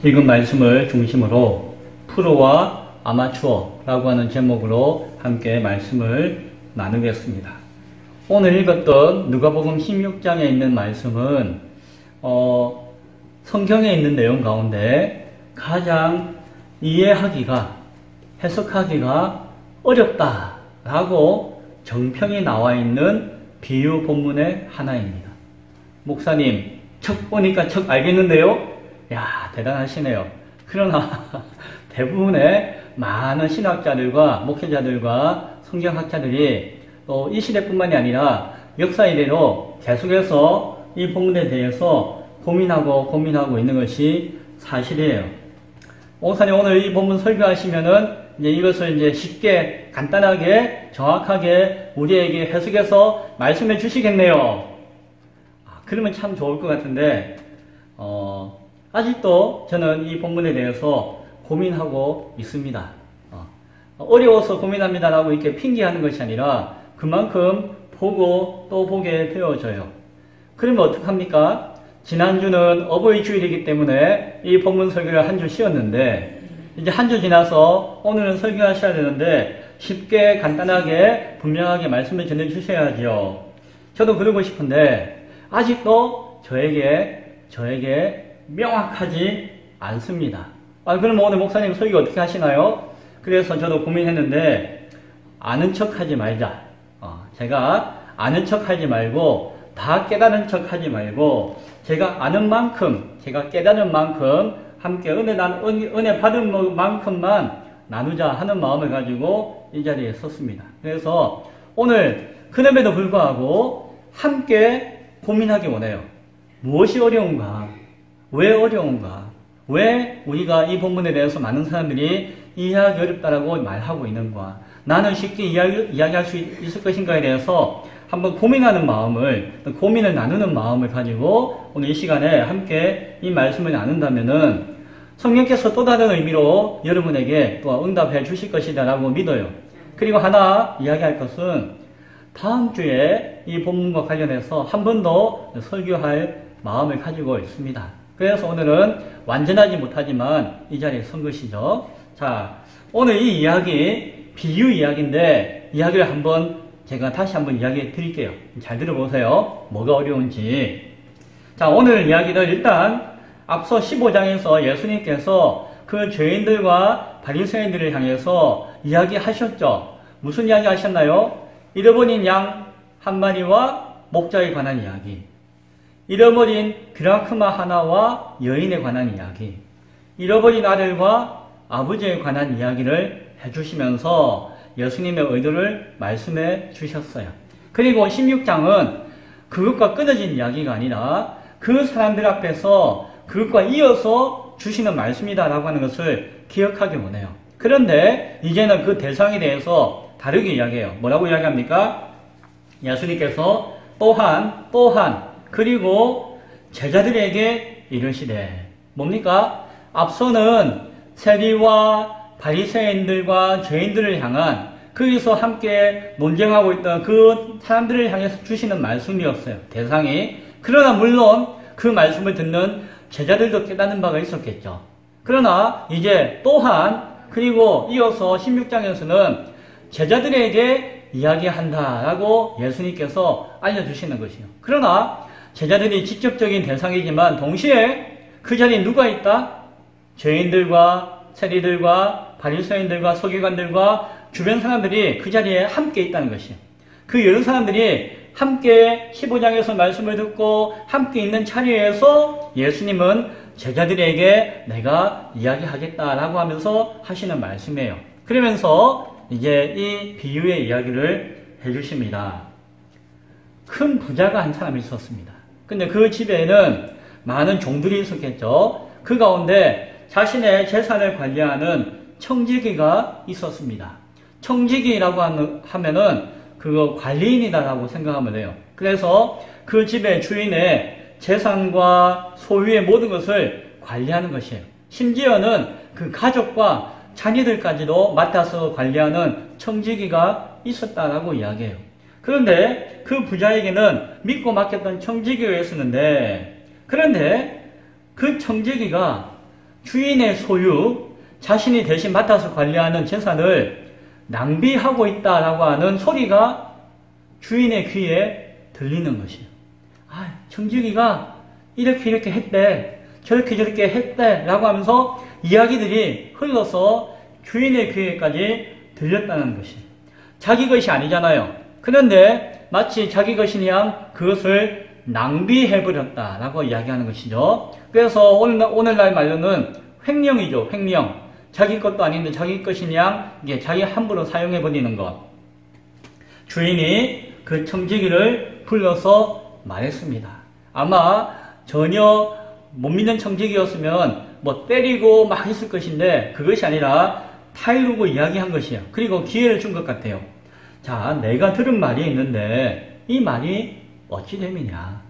읽은 말씀을 중심으로 프로와 아마추어라고 하는 제목으로 함께 말씀을 나누겠습니다. 오늘 읽었던 누가복음 16장에 있는 말씀은 성경에 있는 내용 가운데 가장 이해하기가, 해석하기가 어렵다라고 정평이 나와 있는 비유 본문의 하나입니다. 목사님, 척 보니까 척 알겠는데요? 야, 대단하시네요. 그러나 대부분의 많은 신학자들과 목회자들과 성경학자들이 또 이 시대뿐만이 아니라 역사 이래로 계속해서 이 본문에 대해서 고민하고 있는 것이 사실이에요. 목사님, 오늘 이 본문 설교하시면은 이것을 쉽게 간단하게 정확하게 우리에게 해석해서 말씀해 주시겠네요. 그러면 참 좋을 것 같은데 아직도 저는 이 본문에 대해서 고민하고 있습니다. 어려워서 고민합니다라고 이렇게 핑계하는 것이 아니라 그만큼 보고 또 보게 되어져요. 그러면 어떡합니까? 지난주는 어버이 주일이기 때문에 이 본문 설교를 한 주 쉬었는데 이제 한 주 지나서 오늘은 설교하셔야 되는데 쉽게 간단하게 분명하게 말씀을 전해주셔야죠. 저도 그러고 싶은데 아직도 저에게 명확하지 않습니다. 그럼 오늘 목사님 설교 어떻게 하시나요? 그래서 저도 고민했는데 아는 척 하지 말자. 제가 아는 척 하지 말고 다 깨닫는 척 하지 말고 제가 아는 만큼, 제가 깨닫는 만큼 함께 은혜 받은 만큼만 나누자 하는 마음을 가지고 이 자리에 섰습니다. 그래서 오늘 그럼에도 불구하고 함께 고민하기 원해요. 무엇이 어려운가? 왜 어려운가? 왜 우리가 이 본문에 대해서 많은 사람들이 이해하기 어렵다라고 말하고 있는가? 나는 쉽게 이야기할 수 있을 것인가에 대해서 한번 고민하는 마음을, 고민을 나누는 마음을 가지고 오늘 이 시간에 함께 이 말씀을 나눈다면은 성령께서 또 다른 의미로 여러분에게 또 응답해 주실 것이다 라고 믿어요. 그리고 하나 이야기할 것은 다음 주에 이 본문과 관련해서 한 번 더 설교할 마음을 가지고 있습니다. 그래서 오늘은 완전하지 못하지만 이 자리에 선 것이죠. 자, 오늘 이 이야기, 비유 이야기인데 이야기를 제가 다시 한번 이야기해 드릴게요. 잘 들어보세요. 뭐가 어려운지. 자, 오늘 이야기는 일단 앞서 15장에서 예수님께서 그 죄인들과 바리새인들을 향해서 이야기하셨죠. 무슨 이야기 하셨나요? 잃어버린 양 한 마리와 목자에 관한 이야기, 잃어버린 드라크마 하나와 여인에 관한 이야기, 잃어버린 아들과 아버지에 관한 이야기를 해주시면서 예수님의 의도를 말씀해 주셨어요. 그리고 16장은 그것과 끊어진 이야기가 아니라 그 사람들 앞에서 그것과 이어서 주시는 말씀이다라고 하는 것을 기억하기 원해요. 그런데 이제는 그 대상에 대해서 다르게 이야기해요. 뭐라고 이야기합니까? 예수님께서 또한 그리고 제자들에게 이르시되, 뭡니까? 앞서는 세리와 바리새인들과 죄인들을 향한, 거기서 함께 논쟁하고 있던 그 사람들을 향해서 주시는 말씀이었어요. 대상이. 그러나 물론 그 말씀을 듣는 제자들도 깨닫는 바가 있었겠죠. 그러나 이제 또한, 그리고 이어서 16장에서는 제자들에게 이야기한다라고 예수님께서 알려주시는 것이요. 그러나 제자들이 직접적인 대상이지만 동시에 그 자리에 누가 있다? 죄인들과 세리들과 바리새인들과 서기관들과 주변 사람들이 그 자리에 함께 있다는 것이요. 그 여러 사람들이 함께 15장에서 말씀을 듣고 함께 있는 자리에서 예수님은 제자들에게 내가 이야기하겠다라고 하면서 하시는 말씀이에요. 그러면서 이제 이 비유의 이야기를 해주십니다. 큰 부자가 한 사람이 있었습니다. 근데 그 집에는 많은 종들이 있었겠죠. 그 가운데 자신의 재산을 관리하는 청지기가 있었습니다. 청지기라고 하면은 그거 관리인이다라고 생각하면 돼요. 그래서 그 집의 주인의 재산과 소유의 모든 것을 관리하는 것이에요. 심지어는 그 가족과 자녀들까지도 맡아서 관리하는 청지기가 있었다라고 이야기해요. 그런데 그 부자에게는 믿고 맡겼던 청지기가 있었는데, 그런데 그 청지기가 주인의 소유, 자신이 대신 맡아서 관리하는 재산을 낭비하고 있다라고 하는 소리가 주인의 귀에 들리는 것이에요. 아, 청지기가 이렇게 했대, 저렇게 했대 라고 하면서 이야기들이 흘러서 주인의 귀에까지 들렸다는 것이에요. 자기 것이 아니잖아요. 그런데 마치 자기 것인 양 그것을 낭비해버렸다라고 이야기하는 것이죠. 그래서 오늘날 말로는 횡령이죠. 횡령. 자기 것도 아닌데 자기 것인 양 이게 자기 함부로 사용해버리는 것. 주인이 그 청지기를 불러서 말했습니다. 아마 전혀 못 믿는 청지기였으면 뭐 때리고 막 했을 것인데 그것이 아니라 타이르고 이야기한 것이에요. 그리고 기회를 준 것 같아요. 자, 내가 들은 말이 있는데 이 말이 어찌 됨이냐.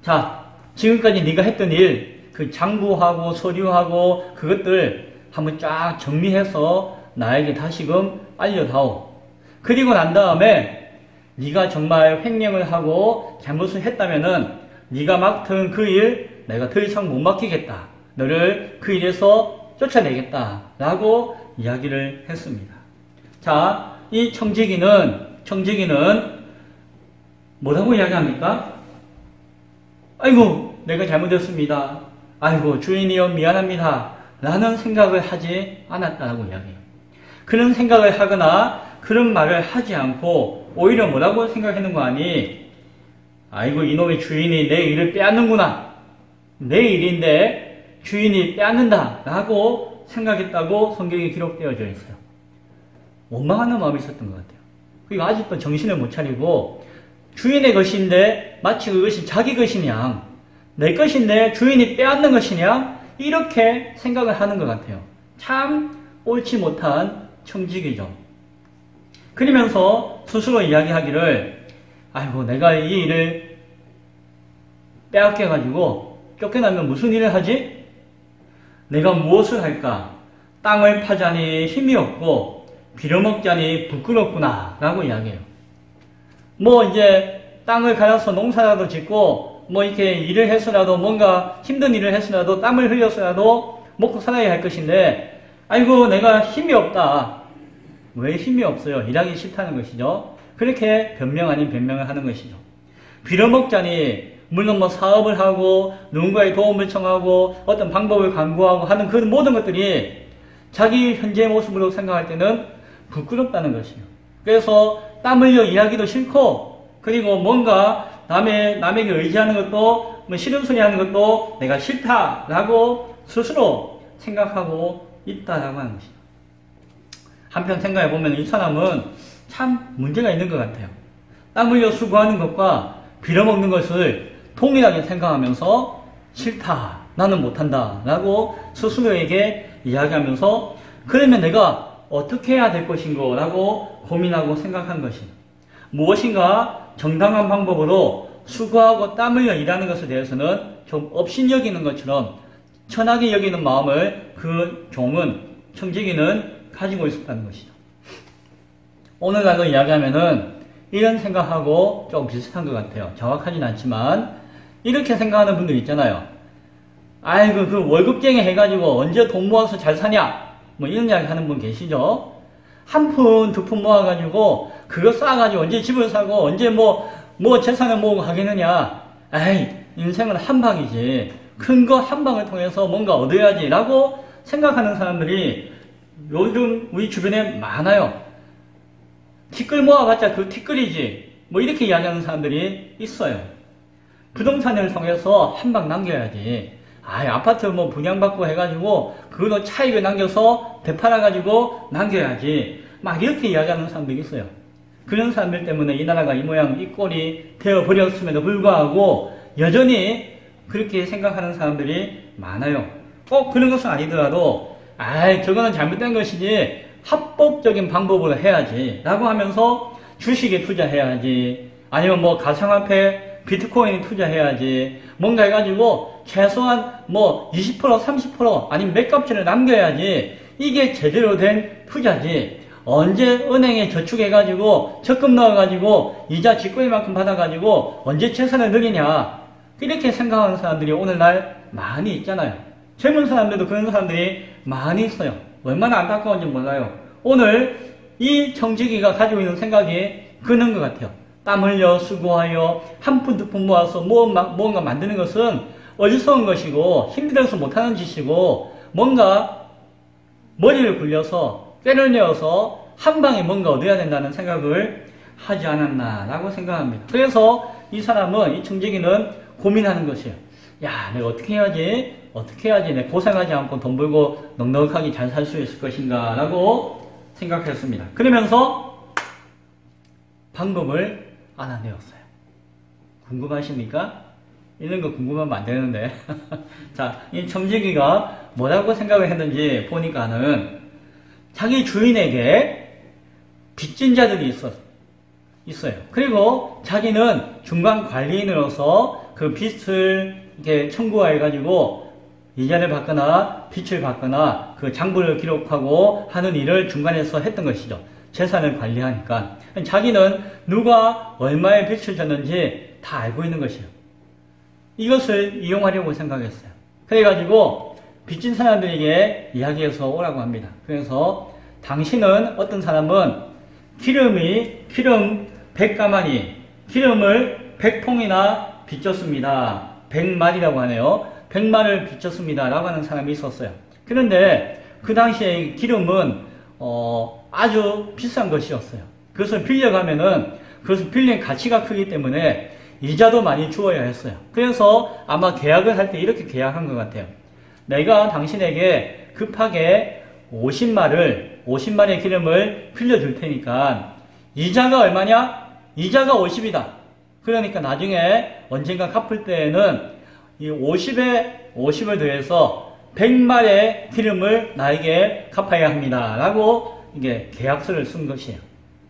자, 지금까지 네가 했던 일, 그 장부하고 서류하고 그것들 한번 쫙 정리해서 나에게 다시금 알려다오. 그리고 난 다음에 네가 정말 횡령을 하고 잘못을 했다면은 네가 맡은 그 일 내가 더 이상 못 맡기겠다. 너를 그 일에서 쫓아내겠다. 라고 이야기를 했습니다. 자, 이 청지기는 뭐라고 이야기합니까? 아이고, 내가 잘못했습니다. 아이고, 주인이여 미안합니다. 라는 생각을 하지 않았다고 이야기해요. 그런 생각을 하거나 그런 말을 하지 않고 오히려 뭐라고 생각하는 거 아니? 아이고, 이놈의 주인이 내 일을 빼앗는구나. 내 일인데 주인이 빼앗는다. 라고 생각했다고 성경에 기록되어져 있어요. 원망하는 마음이 있었던 것 같아요. 그리고 아직도 정신을 못 차리고 주인의 것인데 마치 그것이 자기 것인 양, 내 것인데 주인이 빼앗는 것인 양 이렇게 생각을 하는 것 같아요. 참 옳지 못한 청지기죠. 그러면서 스스로 이야기하기를 아이고 내가 이 일을 빼앗겨가지고 쫓겨나면 무슨 일을 하지? 내가 무엇을 할까? 땅을 파자니 힘이 없고 빌어먹자니 부끄럽구나 라고 이야기해요. 뭐 이제 땅을 갈아서 농사라도 짓고 뭐 이렇게 일을 해서라도 뭔가 힘든 일을 해서라도 땀을 흘려서라도 먹고 살아야 할 것인데 아이고 내가 힘이 없다. 왜 힘이 없어요? 일하기 싫다는 것이죠. 그렇게 변명 아닌 변명을 하는 것이죠. 빌어먹자니 물론 뭐 사업을 하고 누군가의 도움을 청하고 어떤 방법을 강구하고 하는 그 모든 것들이 자기 현재의 모습으로 생각할 때는 부끄럽다는 것이에요. 그래서 땀 흘려 일하기도 싫고 그리고 뭔가 남에게 의지하는 것도 뭐 싫은 소리 하는 것도 내가 싫다라고 스스로 생각하고 있다라고 하는 것이죠. 한편 생각해 보면 이 사람은 참 문제가 있는 것 같아요. 땀 흘려 수고하는 것과 빌어먹는 것을 동일하게 생각하면서 싫다, 나는 못한다 라고 스스로에게 이야기하면서 그러면 내가 어떻게 해야 될 것인가 라고 고민하고 생각한 것입니다. 무엇인가 정당한 방법으로 수고하고 땀 흘려 일하는 것에 대해서는 좀 업신여기는 것처럼 천하게 여기는 마음을 그 종은, 청지기는 가지고 있었다는 것이죠. 오늘날로 이야기하면은 이런 생각하고 좀 비슷한 것 같아요. 정확하진 않지만 이렇게 생각하는 분들 있잖아요. 아이고 그 월급쟁이 해가지고 언제 돈 모아서 잘 사냐 뭐 이런 이야기 하는 분 계시죠. 한 푼 두 푼 모아가지고 그거 쌓아가지고 언제 집을 사고 언제 뭐 재산을 모으고 하겠느냐. 에이 인생은 한 방이지. 큰 거 한 방을 통해서 뭔가 얻어야지 라고 생각하는 사람들이 요즘 우리 주변에 많아요. 티끌 모아봤자 그 티끌이지 뭐 이렇게 이야기하는 사람들이 있어요. 부동산을 통해서 한 방 남겨야지. 아파트 뭐 분양받고 해가지고 그걸로 차익을 남겨서 되팔아가지고 남겨야지. 막 이렇게 이야기하는 사람들이 있어요. 그런 사람들 때문에 이 나라가 이 모양 이 꼴이 되어버렸음에도 불구하고 여전히 그렇게 생각하는 사람들이 많아요. 꼭 그런 것은 아니더라도 저거는 잘못된 것이지 합법적인 방법으로 해야지 라고 하면서 주식에 투자해야지 아니면 뭐 가상화폐 비트코인 투자해야지 뭔가 해가지고 최소한 뭐 20% 30% 아니면 몇 값치를 남겨야지 이게 제대로 된 투자지 언제 은행에 저축해가지고 적금 넣어가지고 이자 직거래만큼 받아가지고 언제 재산을 늘리냐 이렇게 생각하는 사람들이 오늘날 많이 있잖아요. 젊은 사람들도 그런 사람들이 많이 있어요. 얼마나 안타까운지 몰라요. 오늘 이 청지기가 가지고 있는 생각이 그런 것 같아요. 땀 흘려 수고하여 한 푼 두 푼 모아서 무언가 만드는 것은 어리석은 것이고 힘들어서 못하는 짓이고 뭔가 머리를 굴려서 꾀를 내어서 한 방에 뭔가 얻어야 된다는 생각을 하지 않았나라고 생각합니다. 그래서 이 사람은, 이 청지기는 고민하는 것이에요. 야, 내가 어떻게 해야지? 내 고생하지 않고 돈 벌고 넉넉하게 잘 살 수 있을 것인가 라고 생각했습니다. 그러면서 방법을 알아내었어요. 궁금하십니까? 이런 거 궁금하면 안 되는데. 자, 이 청지기가 뭐라고 생각을 했는지 보니까는 자기 주인에게 빚진 자들이 있어요. 그리고 자기는 중간 관리인으로서 그 빚을 이렇게 청구해가지고 이자를 받거나 빚을 받거나 그 장부를 기록하고 하는 일을 중간에서 했던 것이죠. 재산을 관리하니까. 자기는 누가 얼마의 빚을 졌는지 다 알고 있는 것이에요. 이것을 이용하려고 생각했어요. 그래가지고 빚진 사람들에게 이야기해서 오라고 합니다. 그래서 당신은, 어떤 사람은 기름 100가마니 기름을 100통이나 빚졌습니다. 100말이라고 하네요. 100말을 빚졌습니다. 라고 하는 사람이 있었어요. 그런데 그 당시에 기름은 아주 비싼 것이었어요. 그것을 빌려가면은 그것을 빌린 가치가 크기 때문에 이자도 많이 주어야 했어요. 그래서 아마 계약을 할 때 이렇게 계약한 것 같아요. 내가 당신에게 급하게 50말의 기름을 빌려줄 테니까 이자가 얼마냐? 이자가 50이다. 그러니까 나중에 언젠가 갚을 때에는 이 50을 더해서 100말의 기름을 나에게 갚아야 합니다. 라고 이게 계약서를 쓴 것이에요.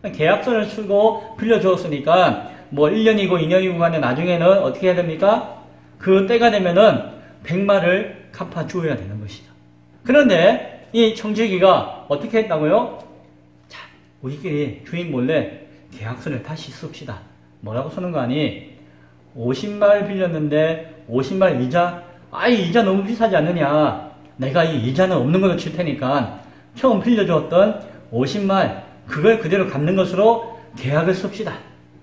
계약서를 쓰고 빌려주었으니까 뭐 1년이고 2년이고 간에 나중에는 어떻게 해야 됩니까? 그 때가 되면은 100말을 갚아주어야 되는 것이죠. 그런데 이 청지기가 어떻게 했다고요? 자, 우리끼리 주인 몰래 계약서를 다시 씁시다. 뭐라고 쓰는 거 아니? 50말 빌렸는데 50말 이자? 아이, 이자 너무 비싸지 않느냐? 내가 이 이자는 없는 걸로 칠 테니까 처음 빌려주었던 50말 그걸 그대로 갚는 것으로 계약을 씁시다.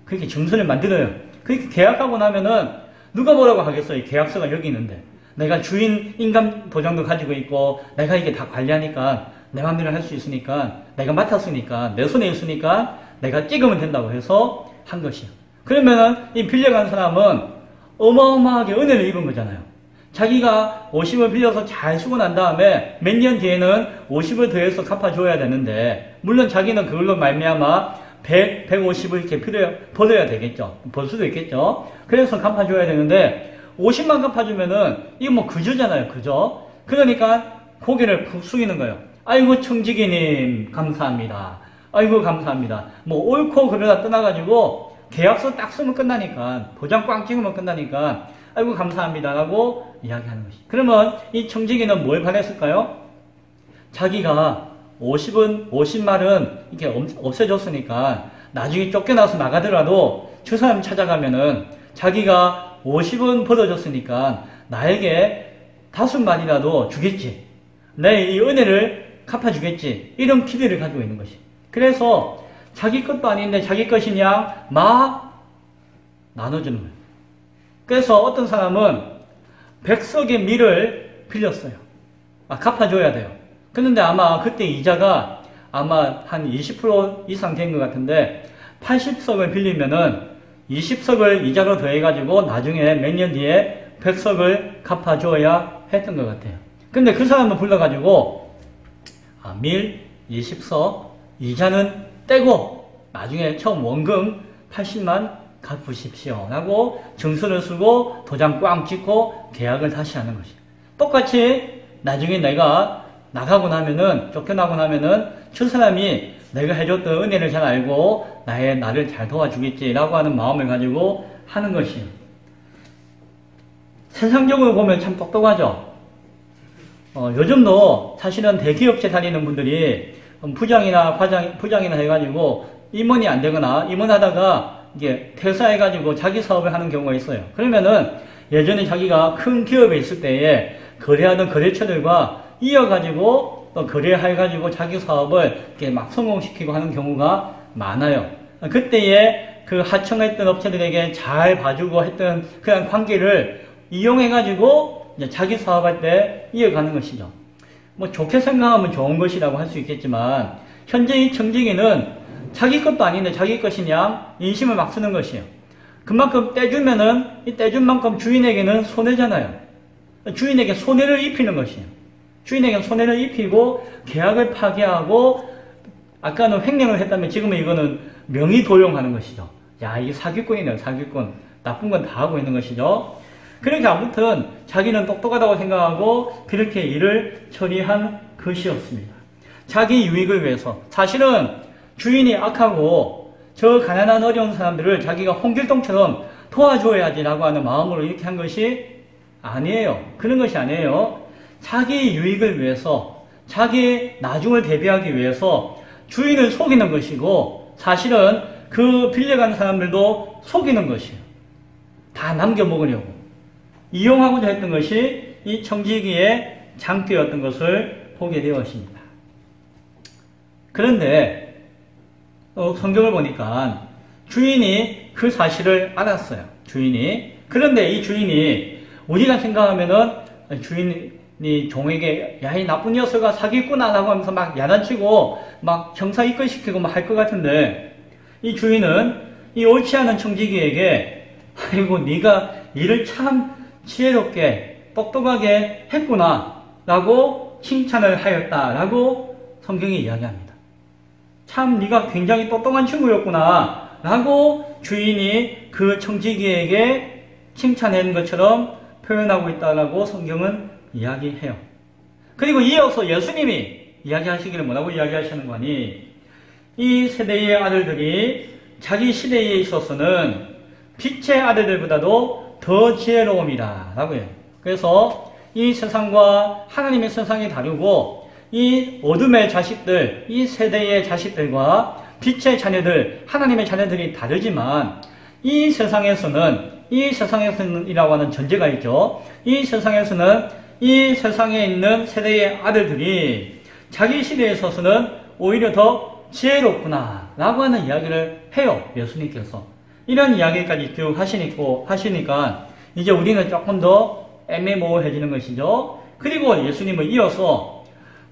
그렇게 증서를 만들어요. 그렇게 계약하고 나면은 누가 뭐라고 하겠어요? 계약서가 여기 있는데. 내가 주인 인감 도장도 가지고 있고 내가 이게 다 관리하니까 내 맘대로 할 수 있으니까 내가 맡았으니까 내 손에 있으니까 내가 찍으면 된다고 해서 한 것이에요. 그러면은 이 빌려간 사람은 어마어마하게 은혜를 입은 거잖아요. 자기가 50을 빌려서 잘 쓰고 난 다음에 몇 년 뒤에는 50을 더해서 갚아줘야 되는데, 물론 자기는 그걸로 말미암아 100, 150을 이렇게 벌어야 되겠죠. 벌 수도 있겠죠. 그래서 갚아줘야 되는데 50만 갚아주면은 이거 뭐 그저잖아요. 그저. 그러니까 고개를 푹 숙이는 거예요. 아이고 청지기님 감사합니다. 아이고 감사합니다. 뭐 옳고 그러다 떠나가지고 계약서 딱 쓰면 끝나니까, 도장 꽝 찍으면 끝나니까 아이고 감사합니다 라고 이야기하는 것이. 그러면 이 청지기는 뭘 바랬을까요? 자기가 50말은 이렇게 없애줬으니까 나중에 쫓겨나서 나가더라도 저 사람 찾아가면은 자기가 50은 벌어줬으니까 나에게 5말이라도 주겠지. 내 이 은혜를 갚아주겠지. 이런 기대를 가지고 있는 것이. 그래서 자기 것도 아닌데 자기 것이냐 막 나눠주는 거예요. 그래서 어떤 사람은 100석의 밀을 빌렸어요. 갚아줘야 돼요. 그런데 아마 그때 이자가 아마 한 20% 이상 된 것 같은데 80석을 빌리면은 20석을 이자로 더해가지고 나중에 몇 년 뒤에 100석을 갚아줘야 했던 것 같아요. 근데 그 사람을 불러가지고 밀 20석 이자는 떼고 나중에 처음 원금 80만 갚으십시오 라고 증서를 쓰고 도장 꽝 찍고 계약을 다시 하는 것이에요. 똑같이 나중에 내가 나가고 나면은, 쫓겨나고 나면은 저 사람이 내가 해줬던 은혜를 잘 알고 나를 잘 도와주겠지라고 하는 마음을 가지고 하는 것이에요. 세상적으로 보면 참 똑똑하죠. 요즘도 사실은 대기업체 다니는 분들이 부장이나 해가지고 임원이 안 되거나 임원하다가 이게 퇴사해가지고 자기 사업을 하는 경우가 있어요. 그러면은 예전에 자기가 큰 기업에 있을 때에 거래하던 거래처들과 이어가지고 또 거래해가지고 자기 사업을 이렇게 막 성공시키고 하는 경우가 많아요. 그때에 그 하청했던 업체들에게 잘 봐주고 했던 그런 관계를 이용해가지고 이제 자기 사업할 때 이어가는 것이죠. 뭐 좋게 생각하면 좋은 것이라고 할 수 있겠지만 현재 이 청지기는 자기 것도 아닌데 자기 것이냐 인심을 막 쓰는 것이에요. 그만큼 떼주면은 이 떼준 만큼 주인에게는 손해잖아요. 주인에게 손해를 입히는 것이에요. 주인에게 손해를 입히고 계약을 파기하고 아까는 횡령을 했다면 지금은 이거는 명의 도용하는 것이죠. 야, 이게 사기꾼이네요. 사기꾼. 나쁜 건 다 하고 있는 것이죠. 그렇게 아무튼 자기는 똑똑하다고 생각하고 그렇게 일을 처리한 것이었습니다. 자기 유익을 위해서. 사실은 주인이 악하고 저 가난한 어려운 사람들을 자기가 홍길동처럼 도와줘야지라고 하는 마음으로 이렇게 한 것이 아니에요. 그런 것이 아니에요. 자기 유익을 위해서, 자기 나중을 대비하기 위해서 주인을 속이는 것이고 사실은 그 빌려간 사람들도 속이는 것이에요. 다 남겨먹으려고. 이용하고자 했던 것이 이 청지기의 장기였던 것을 보게 되었습니다. 그런데 성경을 보니까 주인이 그 사실을 알았어요. 주인이. 그런데 이 주인이 우리가 생각하면은 주인이 종에게 야, 이 나쁜 녀석아 사기꾼아 라고 하면서 막 야단치고 막 형사 입건시키고 막 할 것 같은데 이 주인은 이 옳지 않은 청지기에게 아이고 네가 일을 참 지혜롭게 똑똑하게 했구나 라고 칭찬을 하였다 라고 성경이 이야기합니다. 참 네가 굉장히 똑똑한 친구였구나 라고 주인이 그 청지기에게 칭찬한 것처럼 표현하고 있다라고 성경은 이야기해요. 그리고 이어서 예수님이 이야기하시기를 뭐라고 이야기하시는 거니 이 세대의 아들들이 자기 시대에 있어서는 빛의 아들들보다도 더 지혜로움이다 라고 해요. 그래서 이 세상과 하나님의 세상이 다르고 이 어둠의 자식들, 이 세대의 자식들과 빛의 자녀들, 하나님의 자녀들이 다르지만 이 세상에서는 이라고 하는 전제가 있죠. 이 세상에서는 이 세상에 있는 세대의 아들들이 자기 시대에 있어서는 오히려 더 지혜롭구나 라고 하는 이야기를 해요. 예수님께서. 이런 이야기까지 쭉 하시니까 이제 우리는 조금 더 애매모호해지는 것이죠. 그리고 예수님은 이어서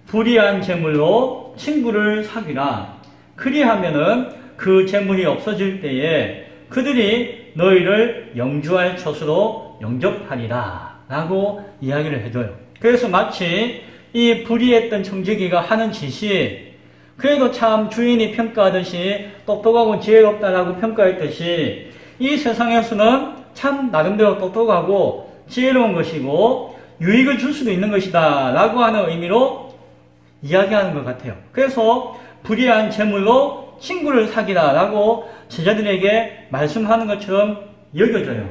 불의한 재물로 친구를 사귀라. 그리하면은 그 재물이 없어질 때에 그들이 너희를 영주할 처소로 영접하리라 라고 이야기를 해줘요. 그래서 마치 이 불의했던 청지기가 하는 짓이 그래도 참 주인이 평가하듯이 똑똑하고 지혜롭다라고 평가했듯이 이 세상에서는 참 나름대로 똑똑하고 지혜로운 것이고 유익을 줄 수도 있는 것이다 라고 하는 의미로 이야기하는 것 같아요. 그래서 불의한 재물로 친구를 사귀라 라고 제자들에게 말씀하는 것처럼 여겨져요.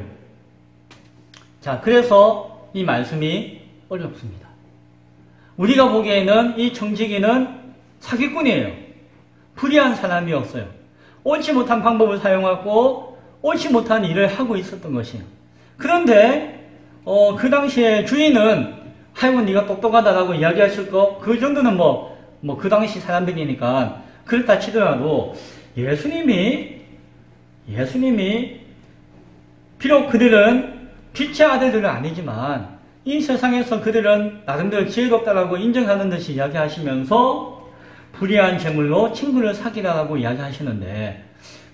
자, 그래서 이 말씀이 어렵습니다. 우리가 보기에는 이 청지기는 사기꾼이에요. 불의한 사람이었어요. 옳지 못한 방법을 사용하고 옳지 못한 일을 하고 있었던 것이에요. 그런데 그 당시에 주인은 아이고 네가 똑똑하다라고 이야기했을 거 그 정도는 그 당시 사람들이니까 그렇다 치더라도 예수님이 비록 그들은 빛의 아들들은 아니지만 이 세상에서 그들은 나름대로 지혜롭다라고 인정하는 듯이 이야기하시면서 불의한 재물로 친구를 사귀라라고 이야기하시는데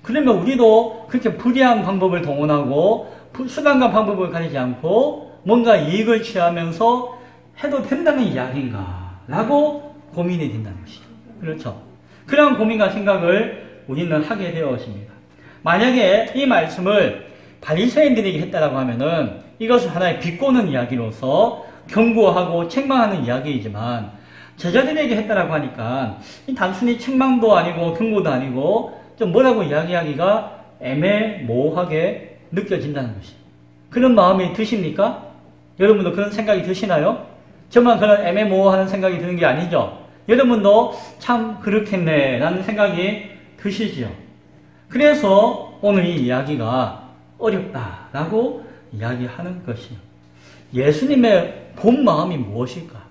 그러면 우리도 그렇게 불의한 방법을 동원하고 수단과 방법을 가리지 않고 뭔가 이익을 취하면서 해도 된다는 이야기인가 라고 고민이 된다는 것이죠. 그렇죠. 그런 고민과 생각을 우리는 하게 되었습니다. 만약에 이 말씀을 바리새인들에게 했다라고 하면은 이것은 하나의 비꼬는 이야기로서 경고하고 책망하는 이야기이지만 제자들에게 했다라고 하니까 단순히 책망도 아니고 경고도 아니고 좀 뭐라고 이야기하기가 애매모호하게 느껴진다는 것이죠. 그런 마음이 드십니까? 여러분도 그런 생각이 드시나요? 저만 그런 애매모호하는 생각이 드는 게 아니죠. 여러분도 참 그렇겠네 라는 생각이 드시죠. 그래서 오늘 이 이야기가 어렵다라고 이야기하는 것이에요. 예수님의 본 마음이 무엇일까?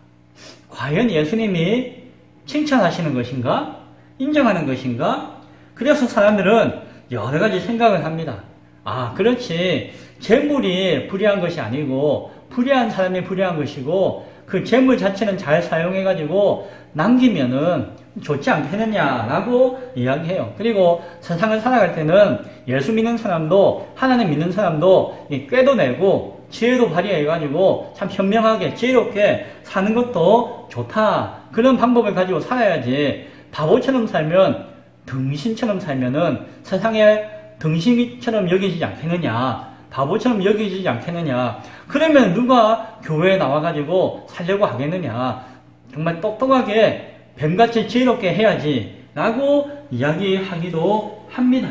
과연 예수님이 칭찬하시는 것인가? 인정하는 것인가? 그래서 사람들은 여러 가지 생각을 합니다. 아, 그렇지. 재물이 불의한 것이 아니고 불의한 사람이 불의한 것이고 그 재물 자체는 잘 사용해가지고 남기면은 좋지 않겠느냐라고 이야기해요. 그리고 세상을 살아갈 때는 예수 믿는 사람도 하나님 믿는 사람도 꾀도 내고 지혜도 발휘해가지고 참 현명하게 지혜롭게 사는 것도 좋다. 그런 방법을 가지고 살아야지 바보처럼 살면 등신처럼 살면은 세상에 등신처럼 여기지지 않겠느냐. 바보처럼 여기지지 않겠느냐. 그러면 누가 교회에 나와가지고 살려고 하겠느냐. 정말 똑똑하게 뱀같이 지혜롭게 해야지 라고 이야기하기도 합니다.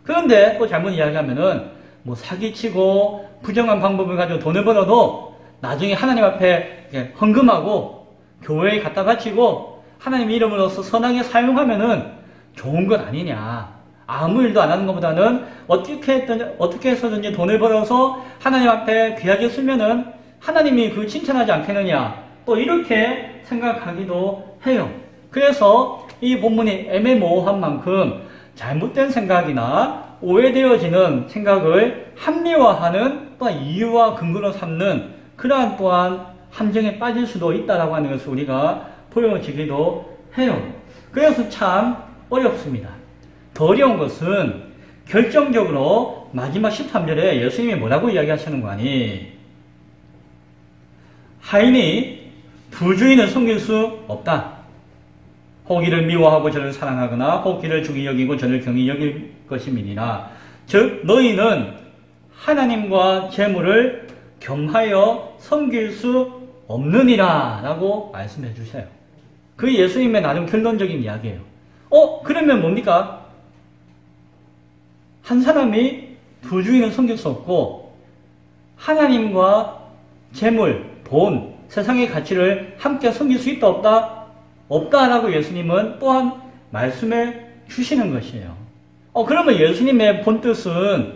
그런데 또 잘못 이야기하면은 뭐 사기치고 부정한 방법을 가지고 돈을 벌어도 나중에 하나님 앞에 헌금하고 교회에 갖다 바치고 하나님 이름으로서 선하게 사용하면은 좋은 것 아니냐. 아무 일도 안 하는 것보다는 어떻게 해서든지 돈을 벌어서 하나님 앞에 귀하게 쓰면은 하나님이 그 칭찬하지 않겠느냐. 또 이렇게 생각하기도 해요. 그래서 이 본문이 애매모호한 만큼 잘못된 생각이나 오해되어지는 생각을 합리화하는 또한 이유와 근거로 삼는 그러한 또한 함정에 빠질 수도 있다라고 하는 것을 우리가 보여지기도 해요. 그래서 참 어렵습니다. 더 어려운 것은 결정적으로 마지막 13절에 예수님이 뭐라고 이야기하시는 거 아니? 하인이 두 주인을 섬길 수 없다. 호기를 미워하고 저를 사랑하거나 호기를 중히 여기고 저를 경히 여길 것임이니라. 즉 너희는 하나님과 재물을 겸하여 섬길 수 없느니라 라고 말씀해 주세요. 그 예수님의 나름 결론적인 이야기예요. 그러면 뭡니까? 한 사람이 두 주인을 섬길 수 없고 하나님과 재물, 돈, 세상의 가치를 함께 섬길 수 있다 없다? 없다라고 예수님은 또한 말씀해 주시는 것이에요. 그러면 예수님의 본뜻은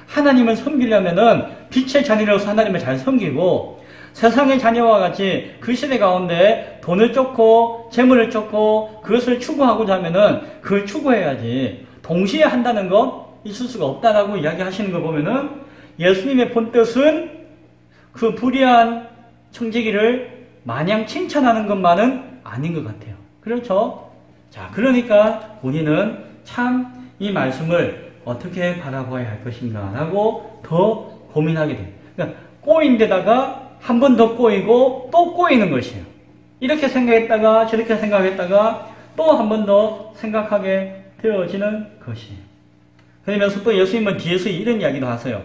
하나님을 섬기려면은 빛의 자녀로서 하나님을 잘 섬기고 세상의 자녀와 같이 그 시대 가운데 돈을 쫓고 재물을 쫓고 그것을 추구하고자 하면은 그걸 추구해야지 동시에 한다는 것 있을 수가 없다라고 이야기하시는 거 보면은 예수님의 본뜻은 그 불의한 청지기를 마냥 칭찬하는 것만은 아닌 것 같아요. 그렇죠? 자, 그러니까 우리는 참 이 말씀을 어떻게 바라봐야 할 것인가 라고 더 고민하게 돼요. 그러니까 꼬인 데다가 한 번 더 꼬이고 또 꼬이는 것이에요. 이렇게 생각했다가 저렇게 생각했다가 또 한 번 더 생각하게 되어지는 것이에요. 그러면서 또 예수님은 뒤에서 이런 이야기도 하세요.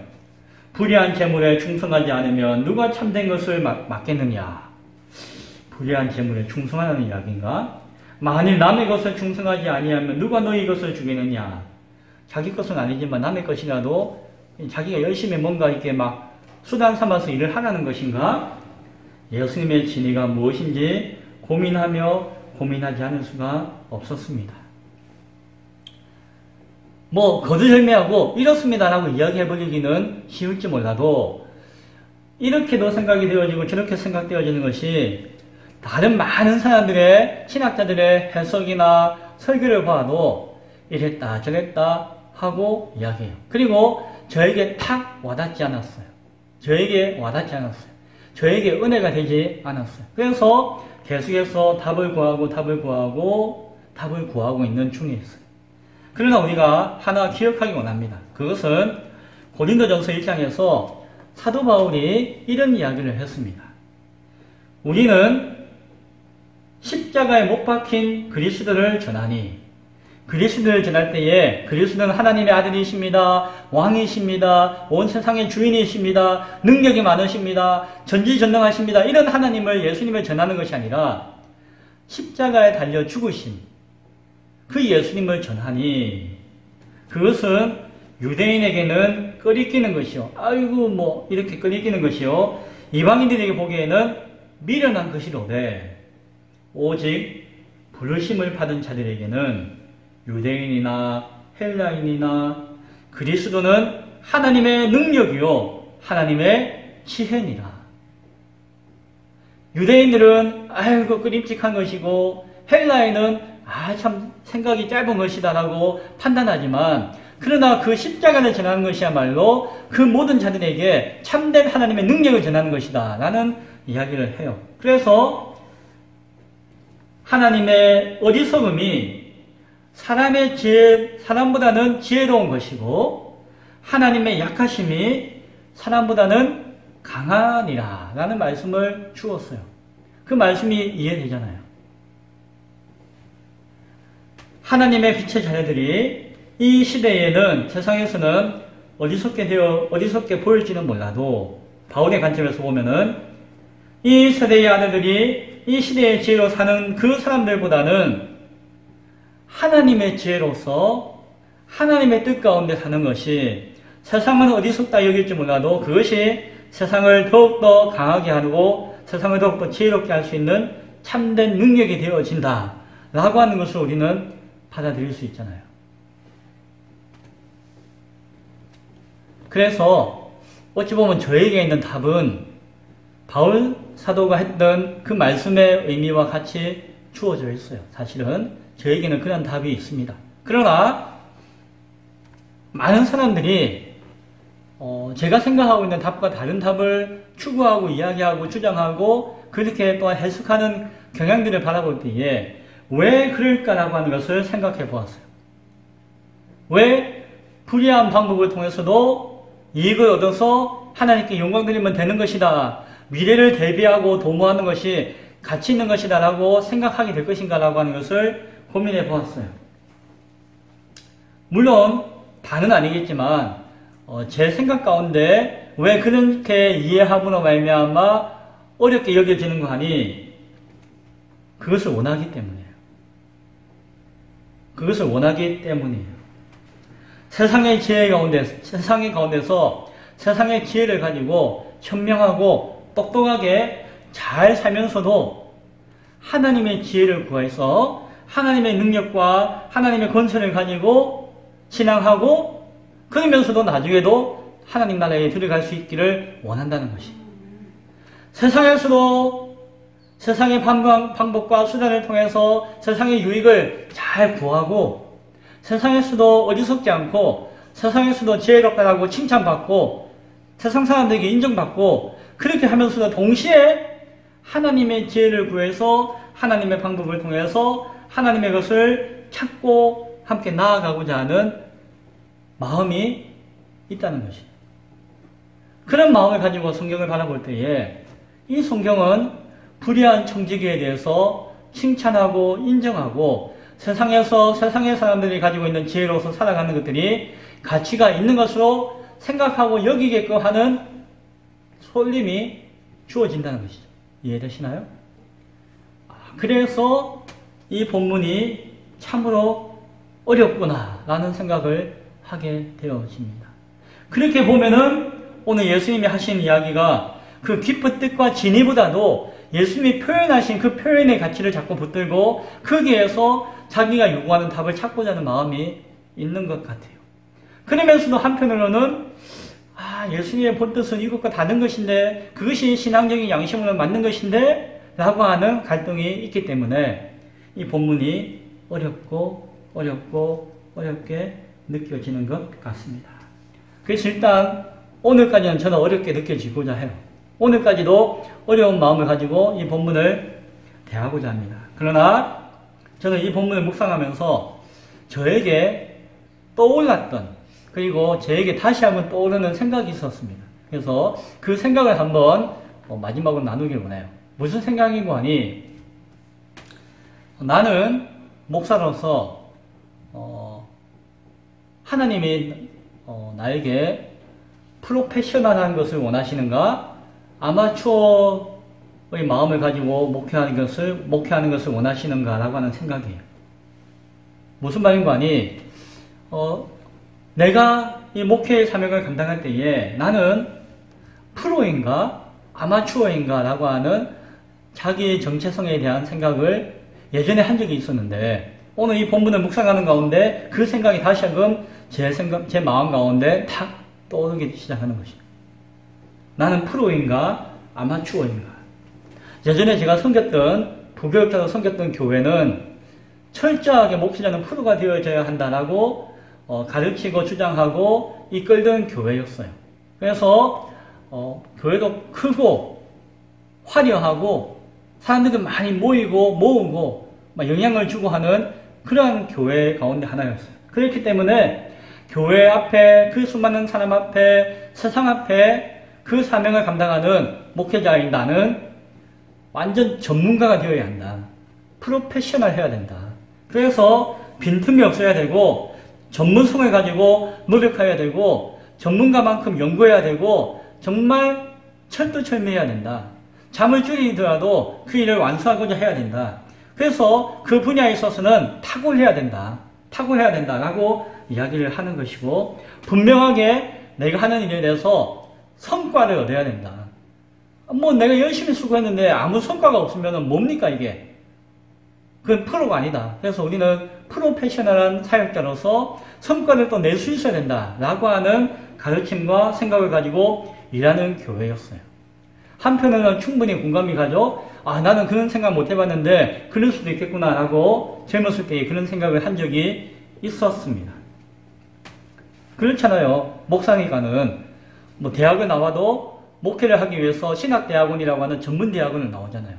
불의한 재물에 충성하지 않으면 누가 참된 것을 맡겠느냐. 불의한 재물에 충성하는 이야기인가? 만일 남의 것을 충성하지 아니하면 누가 너희 것을 주겠느냐. 자기 것은 아니지만 남의 것이라도 자기가 열심히 뭔가 이렇게 막 수단 삼아서 일을 하라는 것인가? 예수님의 진의가 무엇인지 고민하지 않을 수가 없었습니다. 거두절미하고 이렇습니다라고 이야기해버리기는 쉬울지 몰라도 이렇게도 생각이 되어지고 저렇게 생각되어지는 것이 다른 많은 사람들의 신학자들의 해석이나 설교를 봐도 이랬다 저랬다 하고 이야기해요. 그리고 저에게 탁 와닿지 않았어요. 저에게 은혜가 되지 않았어요. 그래서 계속해서 답을 구하고 있는 중에 있어요. 그러나 우리가 하나 기억하기 원합니다. 그것은 고린도전서 1장에서 사도 바울이 이런 이야기를 했습니다. 우리는 십자가에 못 박힌 그리스도를 전하니 그리스도를 전할 때에 그리스도는 하나님의 아들이십니다. 왕이십니다. 온 세상의 주인이십니다. 능력이 많으십니다. 전지전능하십니다. 이런 하나님을 예수님을 전하는 것이 아니라 십자가에 달려 죽으신 그 예수님을 전하니 그것은 유대인에게는 끄리끼는 것이요. 이렇게 끄리끼는 것이요. 이방인들에게 보기에는 미련한 것이로되 오직 부르심을 받은 자들에게는 유대인이나 헬라인이나 그리스도는 하나님의 능력이요 하나님의 지혜니라. 유대인들은 아이고 끄림칙한 것이고 헬라인은 참 생각이 짧은 것이다 라고 판단하지만, 그러나 그 십자가를 전하는 것이야말로 그 모든 자들에게 참된 하나님의 능력을 전하는 것이다 라는 이야기를 해요. 그래서 하나님의 어리석음이 사람보다는 지혜로운 것이고, 하나님의 약하심이 사람보다는 강하니라 라는 말씀을 주었어요. 그 말씀이 이해되잖아요. 하나님의 빛의 자녀들이 이 시대에는, 세상에서는 어리석게 보일지는 몰라도, 바울의 관점에서 보면은 이 세대의 아들들이 이 시대의 지혜로 사는 그 사람들보다는 하나님의 지혜로서 하나님의 뜻 가운데 사는 것이, 세상은 어리석다 여길지 몰라도 그것이 세상을 더욱더 강하게 하고 세상을 더욱더 지혜롭게 할 수 있는 참된 능력이 되어진다 라고 하는 것을 우리는 받아들일 수 있잖아요. 그래서 어찌 보면 저에게 있는 답은 바울 사도가 했던 그 말씀의 의미와 같이 주어져 있어요. 사실은 저에게는 그런 답이 있습니다. 그러나 많은 사람들이 제가 생각하고 있는 답과 다른 답을 추구하고 이야기하고 주장하고 그렇게 또한 해석하는 경향들을 바라볼 때에 왜 그럴까라고 하는 것을 생각해 보았어요. 왜 불의한 방법을 통해서도 이익을 얻어서 하나님께 영광 드리면 되는 것이다, 미래를 대비하고 도모하는 것이 가치 있는 것이다 라고 생각하게 될 것인가 라고 하는 것을 고민해 보았어요. 물론 다는 아니겠지만 제 생각 가운데 왜 그렇게 이해함으로 말미암아 어렵게 여겨지는 거 하니, 그것을 원하기 때문이에요. 그것을 원하기 때문이에요. 세상의 가운데서 세상의 지혜를 가지고 현명하고 똑똑하게 잘 살면서도 하나님의 지혜를 구해서 하나님의 능력과 하나님의 권세를 가지고 신앙하고, 그러면서도 나중에도 하나님 나라에 들어갈 수 있기를 원한다는 것이, 세상에서도 세상의 방법과 수단을 통해서 세상의 유익을 잘 구하고, 세상에서도 어리석지 않고, 세상에서도 지혜롭다라고 칭찬받고, 세상 사람들에게 인정받고, 그렇게 하면서도 동시에 하나님의 지혜를 구해서 하나님의 방법을 통해서 하나님의 것을 찾고 함께 나아가고자 하는 마음이 있다는 것이, 그런 마음을 가지고 성경을 바라볼 때에 이 성경은 불의한 청지기에 대해서 칭찬하고 인정하고, 세상에서 세상의 사람들이 가지고 있는 지혜로서 살아가는 것들이 가치가 있는 것으로 생각하고 여기게끔 하는 설림이 주어진다는 것이죠. 이해되시나요? 그래서 이 본문이 참으로 어렵구나 라는 생각을 하게 되어집니다. 그렇게 보면은 오늘 예수님이 하신 이야기가 그 깊은 뜻과 진의보다도 예수님이 표현하신 그 표현의 가치를 자꾸 붙들고 거기에서 자기가 요구하는 답을 찾고자 하는 마음이 있는 것 같아요. 그러면서도 한편으로는 예수님의 본뜻은 이것과 다른 것인데, 그것이 신앙적인 양심으로 맞는 것인데 라고 하는 갈등이 있기 때문에 이 본문이 어렵게 느껴지는 것 같습니다. 그래서 일단 오늘까지는 저는 어렵게 느껴지고자 해요. 오늘까지도 어려운 마음을 가지고 이 본문을 대하고자 합니다. 그러나 저는 이 본문을 묵상하면서 저에게 떠올랐던, 그리고 저에게 다시 한번 떠오르는 생각이 있었습니다. 그래서 그 생각을 한번 마지막으로 나누길 원해요. 무슨 생각이고 하니, 나는 목사로서 하나님이 나에게 프로페셔널한 것을 원하시는가, 아마추어의 마음을 가지고 목회하는 것을 원하시는가 라고 하는 생각이에요. 무슨 말인가 하니, 내가 이 목회의 사명을 감당할 때에 나는 프로인가 아마추어인가 라고 하는 자기의 정체성에 대한 생각을 예전에 한 적이 있었는데, 오늘 이 본문을 묵상하는 가운데 그 생각이 다시 한번 제 마음 가운데 탁 떠오르기 시작하는 것입니다. 나는 프로인가 아마추어인가? 예전에 제가 섬겼던 부교육자로 섬겼던 교회는 철저하게 목회자는 프로가 되어져야 한다라고 가르치고 주장하고 이끌던 교회였어요. 그래서 교회도 크고 화려하고 사람들도 많이 모으고 막 영향을 주고 하는 그러한 교회 가운데 하나였어요. 그렇기 때문에 교회 앞에 그 수많은 사람 앞에 세상 앞에 그 사명을 감당하는 목회자인 나는 완전 전문가가 되어야 한다. 프로페셔널 해야 된다. 그래서 빈틈이 없어야 되고 전문성을 가지고 노력해야 되고 전문가만큼 연구해야 되고 정말 철두철미해야 된다. 잠을 줄이더라도 그 일을 완수하고자 해야 된다. 그래서 그 분야에 있어서는 탁월해야 된다. 탁월해야 된다라고 이야기를 하는 것이고 분명하게 내가 하는 일에 대해서 성과를 얻어야 된다. 뭐 내가 열심히 수고했는데 아무 성과가 없으면 뭡니까 이게? 그건 프로가 아니다. 그래서 우리는 프로페셔널한 사역자로서 성과를 또 낼 수 있어야 된다라고 하는 가르침과 생각을 가지고 일하는 교회였어요. 한편으로는 충분히 공감이 가죠. 나는 그런 생각 못 해봤는데 그럴 수도 있겠구나라고 젊었을 때 그런 생각을 한 적이 있었습니다. 그렇잖아요. 목사니까는 뭐 대학을 나와도 목회를 하기 위해서 신학대학원이라고 하는 전문대학원을 나오잖아요.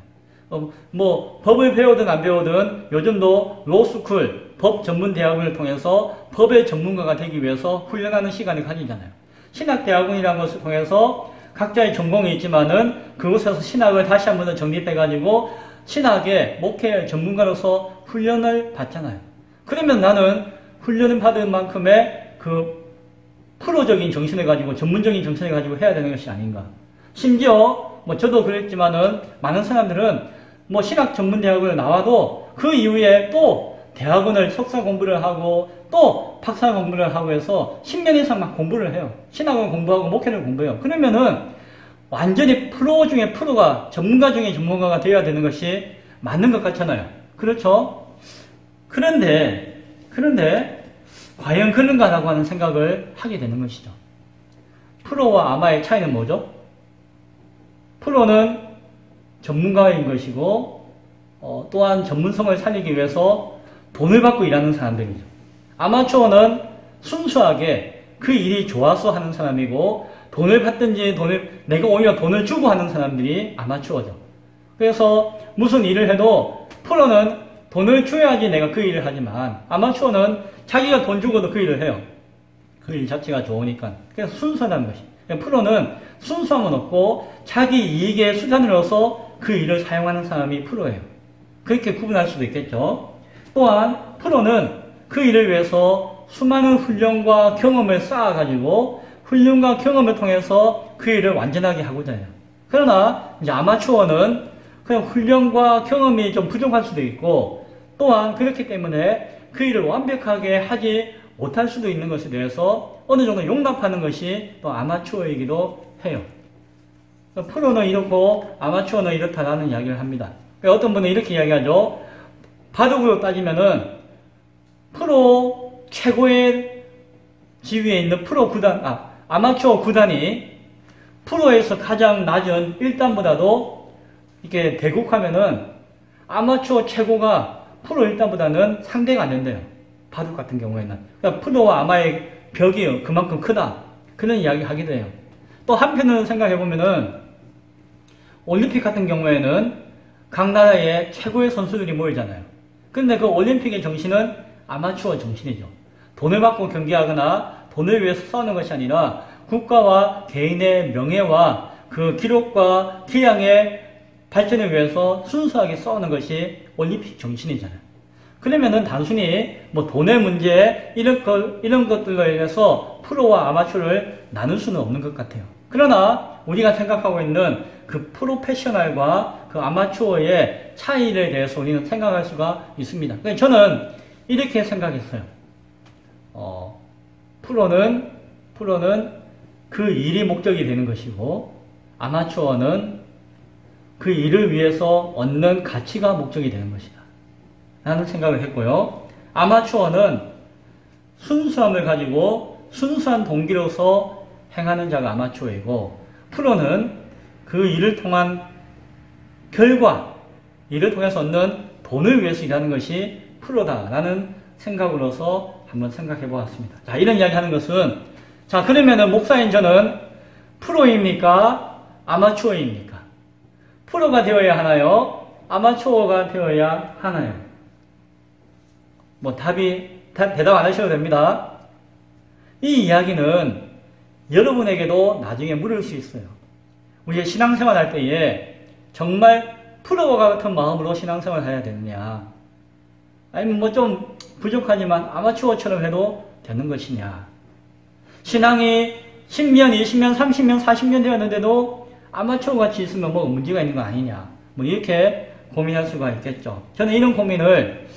뭐 법을 배우든 안 배우든 요즘도 로스쿨, 법 전문대학원을 통해서 법의 전문가가 되기 위해서 훈련하는 시간을 가지잖아요. 신학대학원이라는 것을 통해서 각자의 전공이 있지만은 그곳에서 신학을 다시 한번 더 정립해가지고 신학의 목회 전문가로서 훈련을 받잖아요. 그러면 나는 훈련을 받은 만큼의 그 프로적인 정신을 가지고 전문적인 정신을 가지고 해야 되는 것이 아닌가. 심지어 뭐 저도 그랬지만은 많은 사람들은 뭐 신학 전문대학을 나와도 그 이후에 또 대학원을 석사 공부를 하고 또 박사 공부를 하고 해서 10년 이상 막 공부를 해요. 신학을 공부하고 목회를 공부해요. 그러면은 완전히 프로 중에 프로가 전문가 중에 전문가가 되어야 되는 것이 맞는 것 같잖아요. 그렇죠? 그런데 과연 그런가라고 하는 생각을 하게 되는 것이죠. 프로와 아마의 차이는 뭐죠? 프로는 전문가인 것이고 또한 전문성을 살리기 위해서 돈을 받고 일하는 사람들이죠. 아마추어는 순수하게 그 일이 좋아서 하는 사람이고 돈을 받든지 내가 오히려 돈을 주고 하는 사람들이 아마추어죠. 그래서 무슨 일을 해도 프로는 돈을 줘야지 내가 그 일을 하지만 아마추어는 자기가 돈 주고도 그 일을 해요. 그 일 자체가 좋으니까. 그래서 순수하다는 것이. 프로는 순수함은 없고 자기 이익의 수단으로서 그 일을 사용하는 사람이 프로예요. 그렇게 구분할 수도 있겠죠. 또한 프로는 그 일을 위해서 수많은 훈련과 경험을 쌓아가지고 훈련과 경험을 통해서 그 일을 완전하게 하고자 해요. 그러나 이제 아마추어는 그냥 훈련과 경험이 좀 부족할 수도 있고 또한 그렇기 때문에 그 일을 완벽하게 하지 못할 수도 있는 것에 대해서 어느 정도 용납하는 것이 또 아마추어이기도 해요. 프로는 이렇고 아마추어는 이렇다라는 이야기를 합니다. 어떤 분은 이렇게 이야기하죠. 바둑으로 따지면은 프로 최고의 지위에 있는 아마추어 구단이 프로에서 가장 낮은 1단보다도 이렇게 대국하면은 아마추어 최고가 프로 1단보다는 상대가 안 된대요. 바둑 같은 경우에는. 그러니까 프로와 아마의 벽이 그만큼 크다. 그런 이야기 하기도 해요. 또 한편으로 생각해보면은 올림픽 같은 경우에는 각 나라의 최고의 선수들이 모이잖아요. 근데 그 올림픽의 정신은 아마추어 정신이죠. 돈을 받고 경기하거나 돈을 위해서 싸우는 것이 아니라 국가와 개인의 명예와 그 기록과 기량의 발전을 위해서 순수하게 싸우는 것이 올림픽 정신이잖아요. 그러면은 단순히 뭐 돈의 문제 이런 것들로 인해서 프로와 아마추어를 나눌 수는 없는 것 같아요. 그러나 우리가 생각하고 있는 그 프로페셔널과 그 아마추어의 차이에 대해서 우리는 생각할 수가 있습니다. 그래서 저는 이렇게 생각했어요. 프로는 그 일이 목적이 되는 것이고 아마추어는 그 일을 위해서 얻는 가치가 목적이 되는 것이다 라는 생각을 했고요. 아마추어는 순수함을 가지고 순수한 동기로서 행하는 자가 아마추어이고 프로는 그 일을 통한 결과, 일을 통해서 얻는 돈을 위해서 일하는 것이 프로다라는 생각으로서 한번 생각해 보았습니다. 자, 이런 이야기 하는 것은, 자, 그러면은 목사인 저는 프로입니까? 아마추어입니까? 프로가 되어야 하나요? 아마추어가 되어야 하나요? 뭐 대답 안 하셔도 됩니다. 이 이야기는 여러분에게도 나중에 물을 수 있어요. 우리가 신앙생활 할 때에 정말 프로와 같은 마음으로 신앙생활 해야 되느냐, 아니면 뭐 좀 부족하지만 아마추어처럼 해도 되는 것이냐. 신앙이 10년, 20년, 30년, 40년 되었는데도 아마추어 같이 있으면 뭐 문제가 있는 거 아니냐, 뭐 이렇게 고민할 수가 있겠죠. 저는 이런 고민을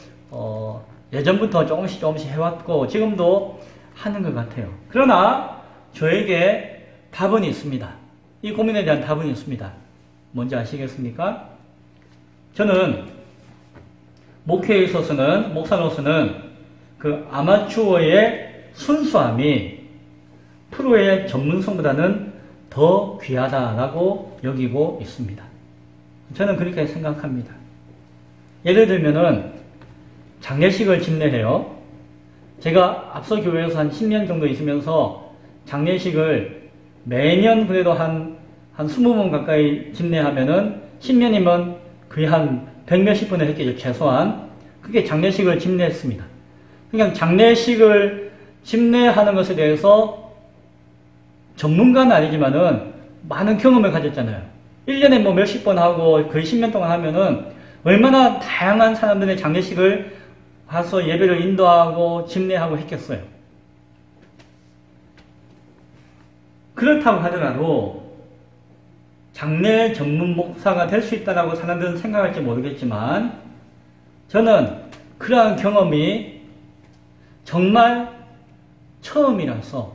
예전부터 조금씩 해왔고 지금도 하는 것 같아요. 그러나 저에게 답은 있습니다. 이 고민에 대한 답은 있습니다. 뭔지 아시겠습니까? 저는 목회에 있어서는, 목사로서는 그 아마추어의 순수함이 프로의 전문성보다는 더 귀하다라고 여기고 있습니다. 저는 그렇게 생각합니다. 예를 들면은 장례식을 집례해요. 제가 앞서 교회에서 한 10년 정도 있으면서 장례식을 매년 그래도 한 20번 가까이 집례하면은 10년이면 거의 한 100몇십 번을 했겠죠, 최소한. 그게 장례식을 집례했습니다. 그냥 장례식을 집례하는 것에 대해서 전문가는 아니지만은 많은 경험을 가졌잖아요. 1년에 뭐 몇십 번 하고 거의 10년 동안 하면은 얼마나 다양한 사람들의 장례식을 가서 예배를 인도하고 집례하고 했겠어요. 그렇다고 하더라도 장례 전문 목사가 될 수 있다라고 사람들은 생각할지 모르겠지만 저는 그러한 경험이 정말 처음이라서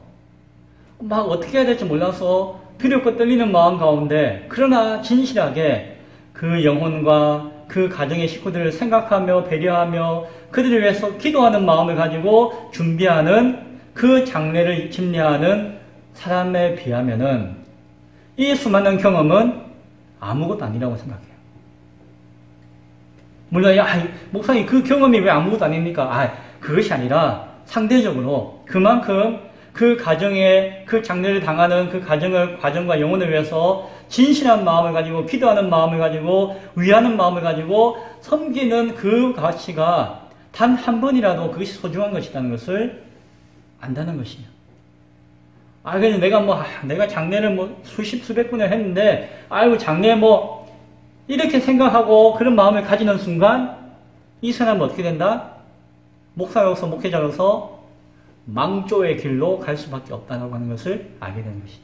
막 어떻게 해야 될지 몰라서 두렵고 떨리는 마음 가운데, 그러나 진실하게 그 영혼과 그 가정의 식구들을 생각하며 배려하며 그들을 위해서 기도하는 마음을 가지고 준비하는 그 장례를 집례하는 사람에 비하면은 이 수많은 경험은 아무것도 아니라고 생각해요. 물론 목사님 그 경험이 왜 아무것도 아닙니까? 그것이 아니라 상대적으로 그만큼 그 가정에 그 장례를 당하는 그 가정과 영혼을 위해서 진실한 마음을 가지고 기도하는 마음을 가지고 위하는 마음을 가지고 섬기는 그 가치가 단 한 번이라도 그것이 소중한 것이라는 것을 안다는 것이죠. 그래서 내가 장례를 수백 번을 했는데, 장례 이렇게 생각하고 그런 마음을 가지는 순간, 이 사람은 어떻게 된다? 목사로서, 목회자로서 망조의 길로 갈 수밖에 없다고 하는 것을 알게 되는 것이죠.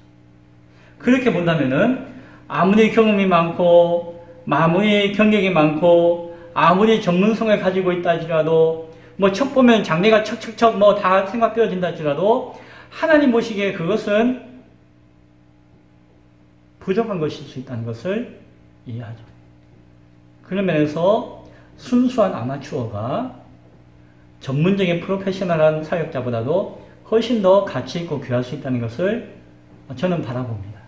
그렇게 본다면은, 아무리 경험이 많고, 아무리 경력이 많고, 아무리 전문성을 가지고 있다 할지라도, 척 보면 장래가 척척척 다 생각되어진다 할지라도, 하나님 보시기에 그것은 부족한 것일 수 있다는 것을 이해하죠. 그런 면에서 순수한 아마추어가 전문적인 프로페셔널한 사역자보다도 훨씬 더 가치 있고 귀할 수 있다는 것을 저는 바라봅니다.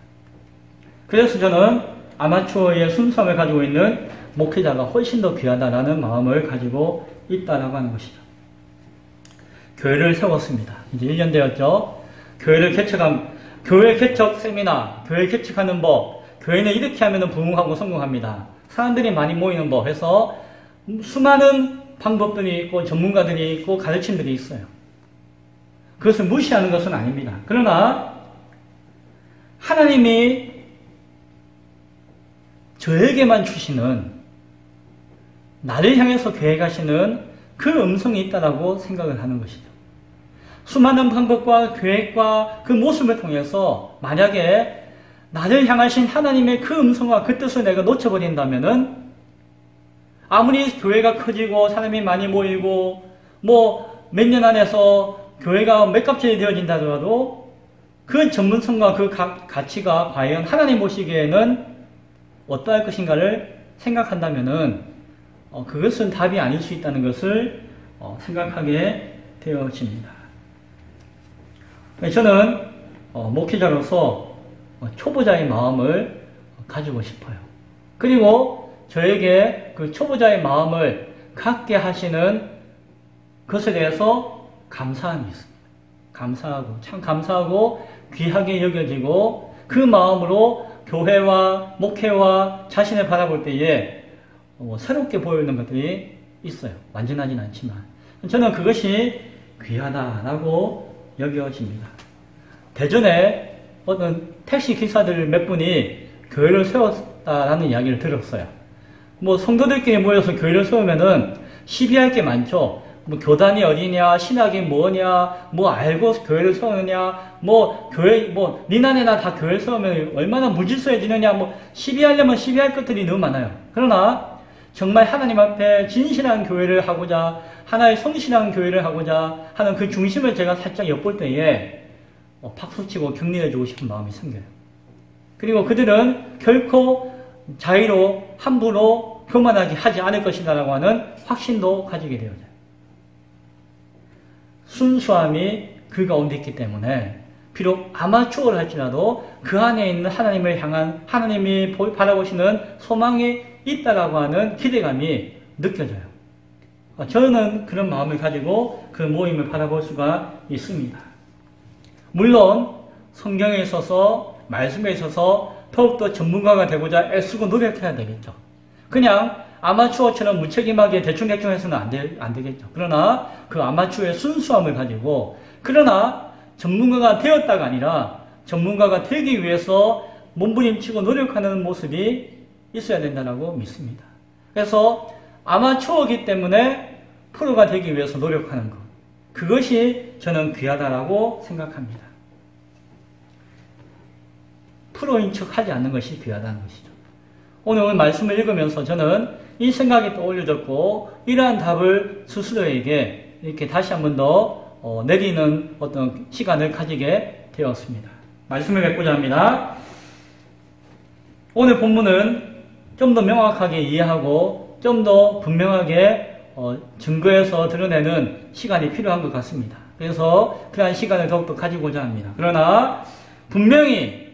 그래서 저는 아마추어의 순수함을 가지고 있는 목회자가 훨씬 더 귀하다라는 마음을 가지고 있다라고 하는 것이죠. 교회를 세웠습니다. 이제 1년 되었죠. 교회 개척 세미나, 교회 개척하는 법, 교회는 이렇게 하면 부흥하고 성공합니다. 사람들이 많이 모이는 법 해서 수많은 방법들이 있고 전문가들이 있고 가르침들이 있어요. 그것을 무시하는 것은 아닙니다. 그러나 하나님이 저에게만 주시는, 나를 향해서 계획하시는 그 음성이 있다라고 생각을 하는 것이죠. 수많은 방법과 계획과 그 모습을 통해서 만약에 나를 향하신 하나님의 그 음성과 그 뜻을 내가 놓쳐버린다면은 아무리 교회가 커지고 사람이 많이 모이고 몇 년 안에서 교회가 맥값이 되어진다 하더라도 그 전문성과 그 가치가 과연 하나님 보시기에는 어떠할 것인가를 생각한다면은 그것은 답이 아닐 수 있다는 것을 생각하게 되어집니다. 저는 목회자로서 초보자의 마음을 가지고 싶어요. 그리고 저에게 그 초보자의 마음을 갖게 하시는 것에 대해서 감사함이 있습니다. 참 감사하고 귀하게 여겨지고 그 마음으로 교회와 목회와 자신을 바라볼 때에 새롭게 보이는 것들이 있어요. 완전하진 않지만 저는 그것이 귀하다라고 여겨집니다. 대전에 어떤 택시 기사들 몇 분이 교회를 세웠다라는 이야기를 들었어요. 성도들끼리 모여서 교회를 세우면은 시비할 게 많죠. 교단이 어디냐, 신학이 뭐냐, 알고 교회를 세우느냐, 교회, 니나네나 다 교회를 세우면 얼마나 무질서해지느냐, 시비하려면 시비할 것들이 너무 많아요. 그러나, 정말 하나님 앞에 진실한 교회를 하고자, 하나의 성실한 교회를 하고자 하는 그 중심을 제가 살짝 엿볼 때에, 박수치고 격려해주고 싶은 마음이 생겨요. 그리고 그들은 결코 자의로, 함부로 교만하게 하지 않을 것이다라고 하는 확신도 가지게 되어져요. 순수함이 그 가운데 있기 때문에 비록 아마추어를 할지라도 그 안에 있는 하나님을 향한 하나님이 바라보시는 소망이 있다라고 하는 기대감이 느껴져요. 저는 그런 마음을 가지고 그 모임을 바라볼 수가 있습니다. 물론 성경에 있어서 말씀에 있어서 더욱더 전문가가 되고자 애쓰고 노력해야 되겠죠. 그냥 아마추어처럼 무책임하게 대충대충 해서는 안 되겠죠. 그러나 그 아마추어의 순수함을 가지고 그러나 전문가가 되었다가 아니라 전문가가 되기 위해서 몸부림치고 노력하는 모습이 있어야 된다고 믿습니다. 그래서 아마추어이기 때문에 프로가 되기 위해서 노력하는 것. 그것이 저는 귀하다라고 생각합니다. 프로인 척 하지 않는 것이 귀하다는 것이죠. 오늘 말씀을 읽으면서 저는 이 생각이 떠올려졌고 이러한 답을 스스로에게 이렇게 다시 한 번 더 내리는 어떤 시간을 가지게 되었습니다. 말씀을 맺고자 합니다. 오늘 본문은 좀 더 명확하게 이해하고 좀 더 분명하게 증거해서 드러내는 시간이 필요한 것 같습니다. 그래서 그러한 시간을 더욱더 가지고자 합니다. 그러나 분명히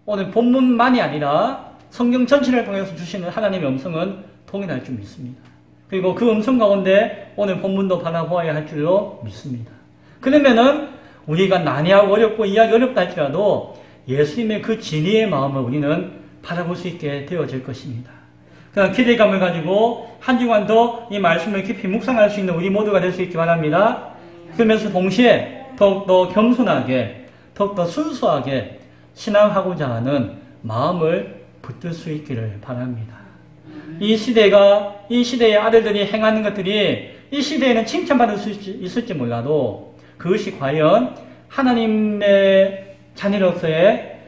오늘 본문만이 아니라 성경 전체를 통해서 주시는 하나님의 음성은 동일할 줄 믿습니다. 그리고 그 음성 가운데 오늘 본문도 바라보아야 할 줄로 믿습니다. 그러면은 우리가 난해하고 어렵고 이해하기 어렵다 할지라도 예수님의 그 진리의 마음을 우리는 바라볼 수 있게 되어질 것입니다. 그런 기대감을 가지고 한 주간 더 이 말씀을 깊이 묵상할 수 있는 우리 모두가 될 수 있기 바랍니다. 그러면서 동시에 더욱더 겸손하게 더욱더 순수하게 신앙하고자 하는 마음을 붙들 수 있기를 바랍니다. 이 시대의 아들들이 행하는 것들이 이 시대에는 칭찬받을 수 있을지 몰라도 그것이 과연 하나님의 자녀로서의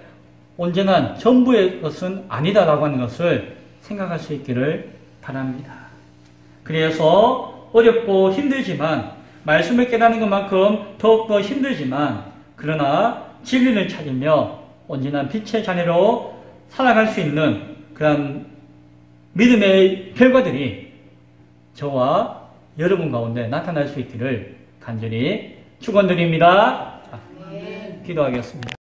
온전한 전부의 것은 아니다라고 하는 것을 생각할 수 있기를 바랍니다. 그래서 어렵고 힘들지만 말씀을 깨닫는 것만큼 더욱더 힘들지만 그러나 진리를 찾으며 온전한 빛의 자녀로 살아갈 수 있는 그런 믿음의 결과들이 저와 여러분 가운데 나타날 수 있기를 간절히 축원드립니다. 기도하겠습니다.